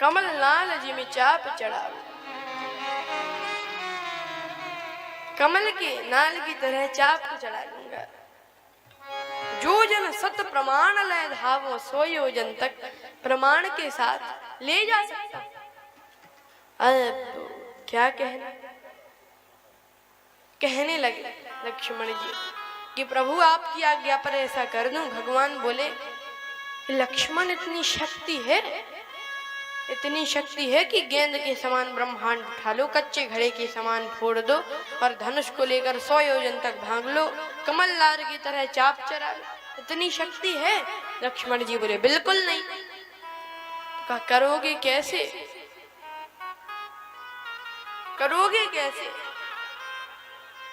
कमल लाल जी में चाप चढ़ाओ। कमल के नाल की तरह चाप को चढ़ा दूंगा। जो जन सत प्रमाण लय धावो, सो योजन तक प्रमाण के साथ ले जा सकता। अब क्या कहने लगे लक्ष्मण जी कि प्रभु आपकी आज्ञा पर ऐसा कर दूं। भगवान बोले लक्ष्मण इतनी शक्ति है कि गेंद के समान ब्रह्मांड उठा लो, कच्चे घड़े के समान फोड़ दो और धनुष को लेकर 100 योजन तक भाग लो, कमल लाल की तरह चाप चरा लो। इतनी शक्ति है? लक्ष्मण जी बोले बिल्कुल नहीं। कहा करोगे कैसे?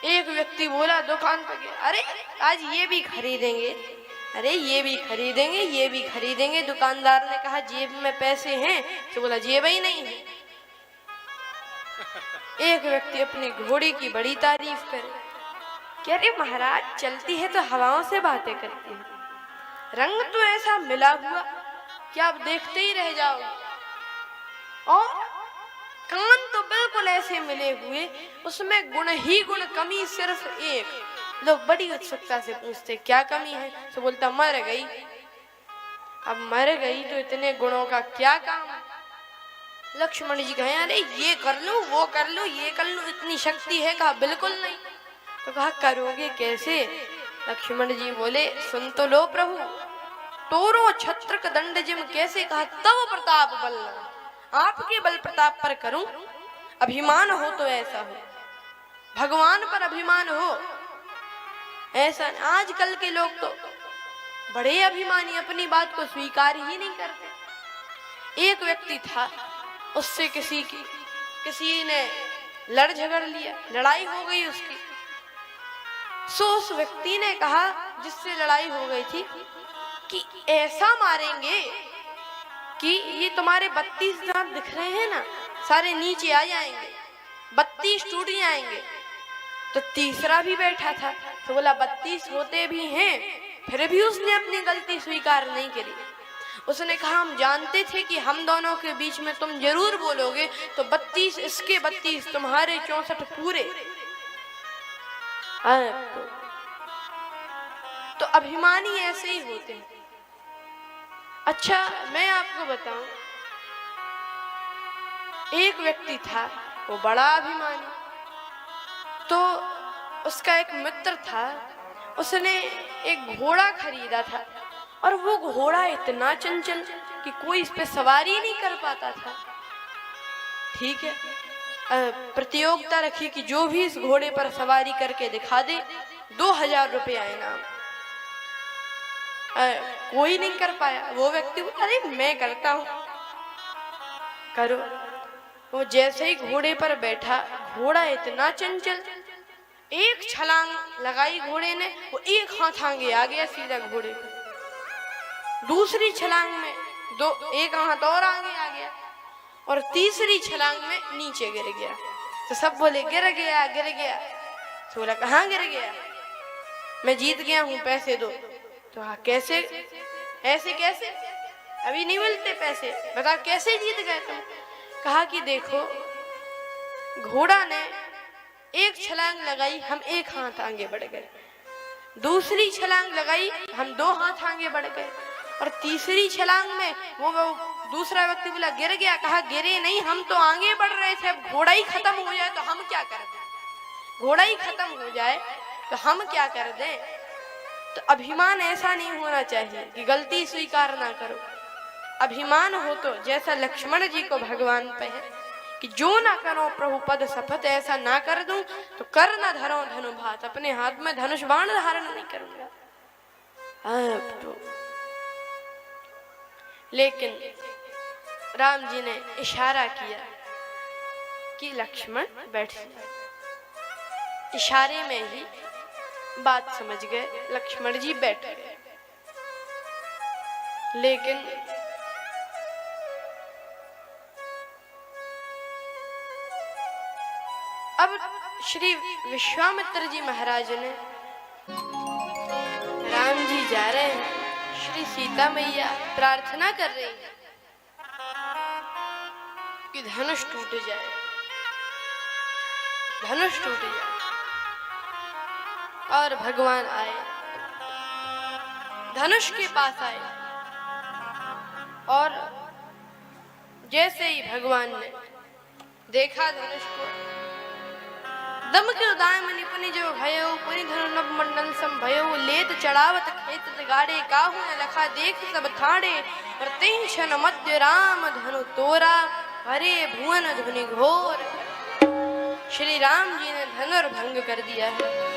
एक व्यक्ति बोला दुकान पर गया, अरे आज ये भी खरीदेंगे, ये भी खरीदेंगे। दुकानदार ने कहा जेब में पैसे हैं? तो बोला जेब ही नहीं है। एक व्यक्ति अपनी घोड़ी की बड़ी तारीफ करे कि अरे महाराज चलती है तो हवाओं से बातें करती है, रंग तो ऐसा मिला हुआ कि आप देखते ही रह जाओगे, और कान तो बिल्कुल ऐसे मिले हुए, उसमें गुण ही गुण, कमी सिर्फ एक। लोग बड़ी उत्सुकता से पूछते क्या कमी है? तो बोलता मर गई। अब मर गई तो इतने गुणों का क्या काम? लक्ष्मण जी कहे अरे ये कर लूं, वो कर लूं, ये कर लूं, इतनी शक्ति है? कहा बिल्कुल नहीं। तो कहा करोगे कैसे? लक्ष्मण जी बोले सुन तो लो प्रभु, तोरो छत्रक दंड जिम कैसे? कहा तब प्रताप बल, आपके बल प्रताप पर करूं। अभिमान हो तो ऐसा हो, भगवान पर अभिमान हो ऐसा। आजकल के लोग तो बड़े अभिमानी, अपनी बात को स्वीकार ही नहीं करते। एक व्यक्ति था, उससे किसी ने लड़ झगड़ लिया, लड़ाई हो गई उसकी। सो उस व्यक्ति ने कहा जिससे लड़ाई हो गई थी कि ऐसा मारेंगे कि ये तुम्हारे 32 दांत दिख रहे हैं ना, सारे नीचे आ जाएंगे, 32 टूट जाएंगे। तो तीसरा भी बैठा था, तो बोला 32 होते भी हैं, फिर भी उसने अपनी गलती स्वीकार नहीं करी। उसने कहा हम जानते थे कि हम दोनों के बीच में तुम जरूर बोलोगे, तो 32 इसके 32 तुम्हारे 64 पूरे। तो अभिमानी ऐसे ही होते हैं। अच्छा मैं आपको बताऊं, एक व्यक्ति था वो बड़ा अभिमानी, तो उसका एक मित्र था, उसने एक घोड़ा खरीदा था, और वो घोड़ा इतना चंचल कि कोई इस पे सवारी नहीं कर पाता था। ठीक है, प्रतियोगिता रखी कि जो भी इस घोड़े पर सवारी करके दिखा दे 2000 रुपया इनाम। कोई नहीं कर पाया। वो व्यक्ति अरे मैं करता हूं, करो। वो जैसे ही घोड़े पर बैठा, घोड़ा इतना चंचल, एक छलांग लगाई घोड़े ने, वो एक हाथ आगे आ गया सीधा घोड़े पे। दूसरी छलांग में एक हाथ और आगे आ गया, और तीसरी छलांग में नीचे गिर गया। तो सब बोले गिर गया। तो बोला कहाँ गिर गया? मैं जीत गया हूँ, पैसे दो। तो हाँ कैसे? ऐसे कैसे? अभी नहीं मिलते पैसे, बता कैसे जीत गए तुम? कहा कि देखो, घोड़ा ने एक छलांग लगाई, हम एक हाथ आगे बढ़ गए। दूसरी छलांग लगाई, हम 2 हाथ आगे बढ़ गए। और तीसरी छलांग में वो दूसरा व्यक्ति बोला गिर गया। कहा गिरे नहीं, हम तो आगे बढ़ रहे थे। अब घोड़ा ही खत्म हो जाए तो हम क्या कर दें? घोड़ा ही खत्म हो जाए तो हम क्या कर दें? तो अभिमान ऐसा नहीं होना चाहिए कि गलती स्वीकार ना करो। अभिमान हो तो जैसा लक्ष्मण जी को भगवान पे है कि जो ना करो प्रभु पद शपथ, ऐसा ना कर दूं तो कर ना धरो धनु भात, अपने हाथ में धनुष बाण धारण नहीं करूंगा। तो लेकिन राम जी ने इशारा किया कि लक्ष्मण बैठ जाए। इशारे में ही बात समझ गए, लक्ष्मण जी बैठ गए। लेकिन अब श्री विश्वामित्र जी महाराज ने, राम जी जा रहे हैं, श्री सीता मैया प्रार्थना कर रही है कि धनुष टूट जाए, धनुष टूट जाए। और भगवान आए, धनुष के पास आए और जैसे ही भगवान ने देखा धनुष को, दम के उदाय मनि पुनि जो भयो, पुनि धनु नभ मंडल संभयो, लेत चढ़ावत खेत गाड़े, काहू न लखा देख सब ठाड़े, और तेहि क्षण मध्य राम धनु तोरा, हरे भुवन धुनि घोर। श्री राम जी ने धनुर्भंग कर दिया है।